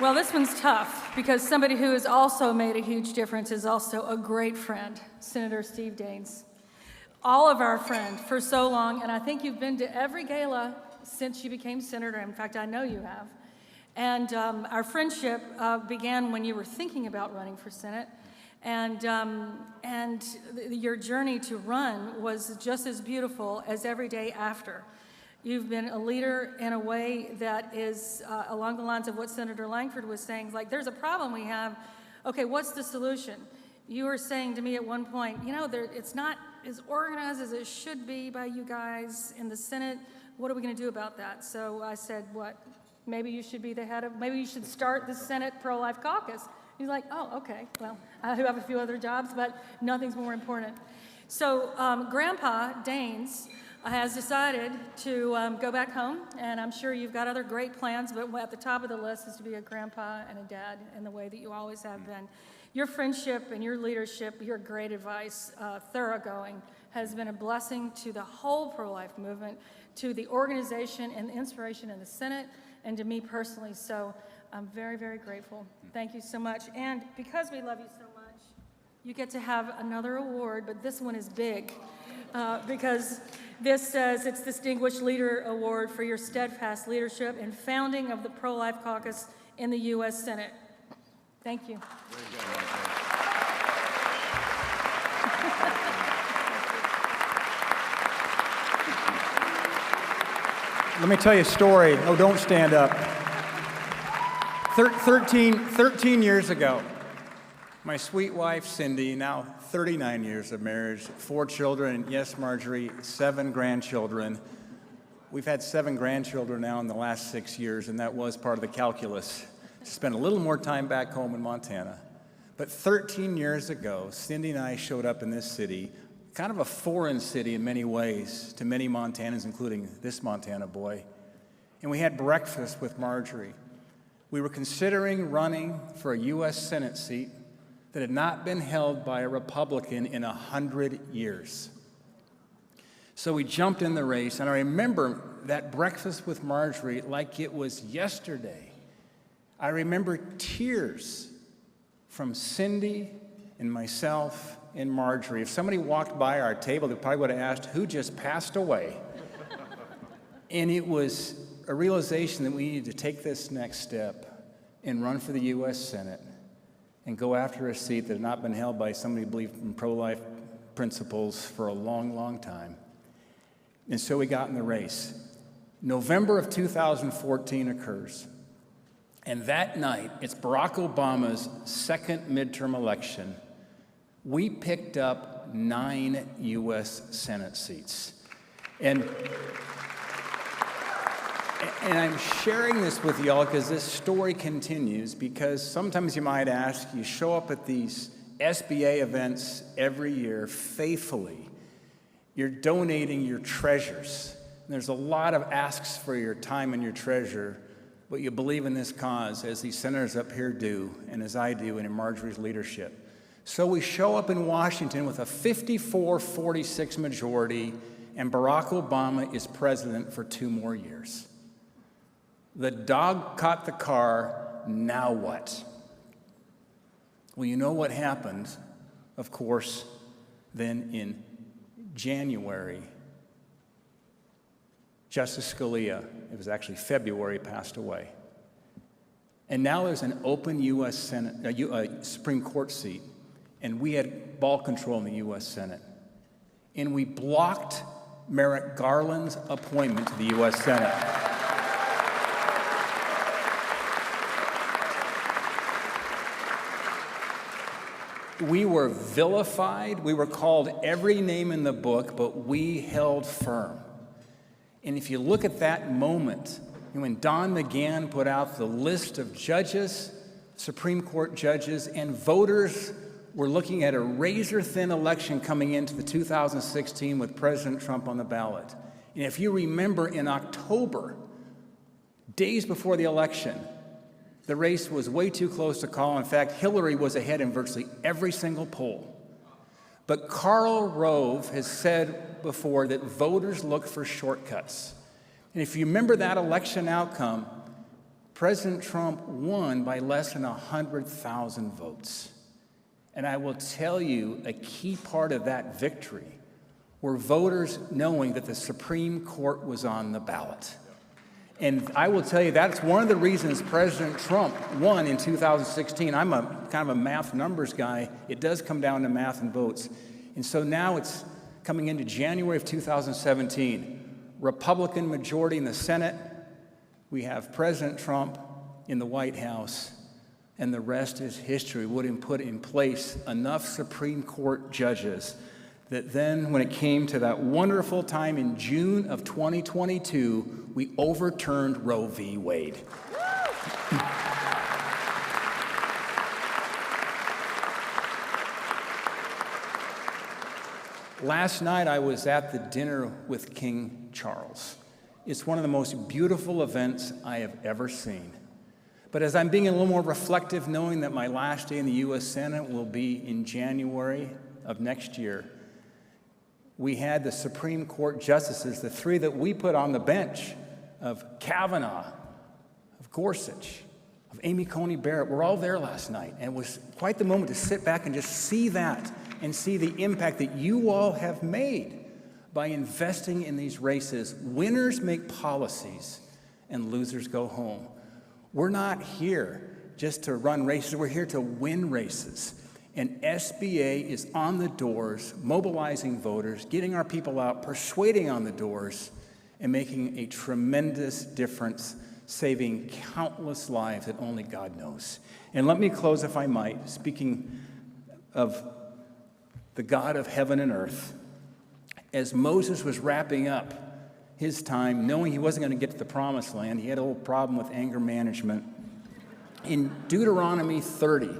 Well, this one's tough because somebody who has also made a huge difference is also a great friend, Senator Steve Daines. All of our friend for so long, and I think you've been to every gala since you became senator. In fact, I know you have. And our friendship began when you were thinking about running for Senate. And your journey to run was just as beautiful as every day after. You've been a leader in a way that is along the lines of what Senator Langford was saying, like, there's a problem we have. Okay, what's the solution? You were saying to me at one point, you know, it's not as organized as it should be by you guys in the Senate. What are we going to do about that? So I said, what? Maybe you should be the head of, maybe you should start the Senate Pro-Life Caucus. He's like, oh, okay, well, I have a few other jobs, but nothing's more important. So Grandpa Daines has decided to go back home, and I'm sure you've got other great plans, but at the top of the list is to be a grandpa and a dad in the way that you always have been. Your friendship and your leadership, your great advice, thoroughgoing, has been a blessing to the whole pro-life movement, to the organization and the inspiration in the Senate, and to me personally. So I'm very, very grateful. Thank you so much. And because we love you so much, you get to have another award, but this one is big because this says it's Distinguished Leader Award for your steadfast leadership and founding of the Pro-Life Caucus in the U.S. Senate. Thank you. Let me tell you a story. Oh, don't stand up. 13 years ago, my sweet wife, Cindy, now 39 years of marriage, 4 children, and yes, Marjorie, 7 grandchildren. We've had 7 grandchildren now in the last 6 years, and that was part of the calculus. Spent a little more time back home in Montana. But 13 years ago, Cindy and I showed up in this city, kind of a foreign city in many ways to many Montanans, including this Montana boy. And we had breakfast with Marjorie. We were considering running for a U.S. Senate seat that had not been held by a Republican in 100 years. So we jumped in the race, and I remember that breakfast with Marjorie like it was yesterday. I remember tears from Cindy and myself and Marjorie. If somebody walked by our table, they probably would have asked, who just passed away? And it was a realization that we needed to take this next step and run for the U.S. Senate and go after a seat that had not been held by somebody who believed in pro-life principles for a long, long time. And so we got in the race. November of 2014 occurs. And that night, it's Barack Obama's second midterm election. We picked up 9 U.S. Senate seats. And I'm sharing this with y'all because this story continues, because sometimes you might ask, you show up at these SBA events every year faithfully. You're donating your treasures. And there's a lot of asks for your time and your treasure, but you believe in this cause, as these senators up here do, and as I do, and in Marjorie's leadership. So we show up in Washington with a 54-46 majority, and Barack Obama is president for 2 more years. The dog caught the car, now what? Well, you know what happened, of course, then in January. Justice Scalia, it was actually February, passed away. And now there's an open U.S. Supreme Court seat, and we had ball control in the U.S. Senate. And we blocked Merrick Garland's appointment to the U.S. Senate. We were vilified. We were called every name in the book, but we held firm. And if you look at that moment, when Don McGahn put out the list of judges, Supreme Court judges, and voters were looking at a razor-thin election coming into the 2016 with President Trump on the ballot. And if you remember, in October, days before the election, the race was way too close to call. In fact, Hillary was ahead in virtually every single poll. But Karl Rove has said before that voters look for shortcuts. And if you remember that election outcome, President Trump won by less than 100,000 votes. And I will tell you, a key part of that victory were voters knowing that the Supreme Court was on the ballot. And I will tell you, that's one of the reasons President Trump won in 2016. I'm a kind of a math numbers guy. It does come down to math and votes. And so now it's coming into January of 2017. Republican majority in the Senate. We have President Trump in the White House. And the rest is history. Would have put in place enough Supreme Court judges that then, when it came to that wonderful time in June of 2022, we overturned Roe v. Wade. Last night, I was at the dinner with King Charles. It's one of the most beautiful events I have ever seen. But as I'm being a little more reflective, knowing that my last day in the U.S. Senate will be in January of next year, we had the Supreme Court justices, the three that we put on the bench, of Kavanaugh, of Gorsuch, of Amy Coney Barrett. We're all there last night, and it was quite the moment to sit back and just see that and see the impact that you all have made by investing in these races. Winners make policies, and losers go home. We're not here just to run races. We're here to win races. And SBA is on the doors, mobilizing voters, getting our people out, persuading on the doors, and making a tremendous difference, saving countless lives that only God knows. And let me close, if I might, speaking of the God of heaven and earth. As Moses was wrapping up his time, knowing he wasn't going to get to the promised land, he had a little problem with anger management. In Deuteronomy 30,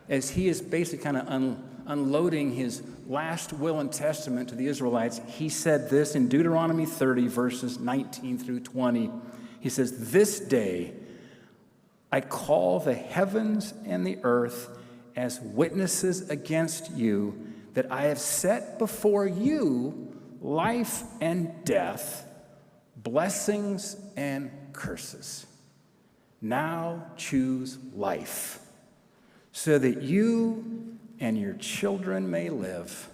as he is basically kind of unloading his last will and testament to the Israelites, he said this in Deuteronomy 30, verses 19 through 20. He says, "This day I call the heavens and the earth as witnesses against you, that I have set before you life and death, blessings and curses. Now choose life, so that you and your children may live,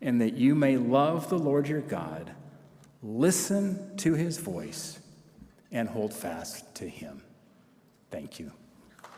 and that you may love the Lord your God, listen to his voice, and hold fast to him." Thank you.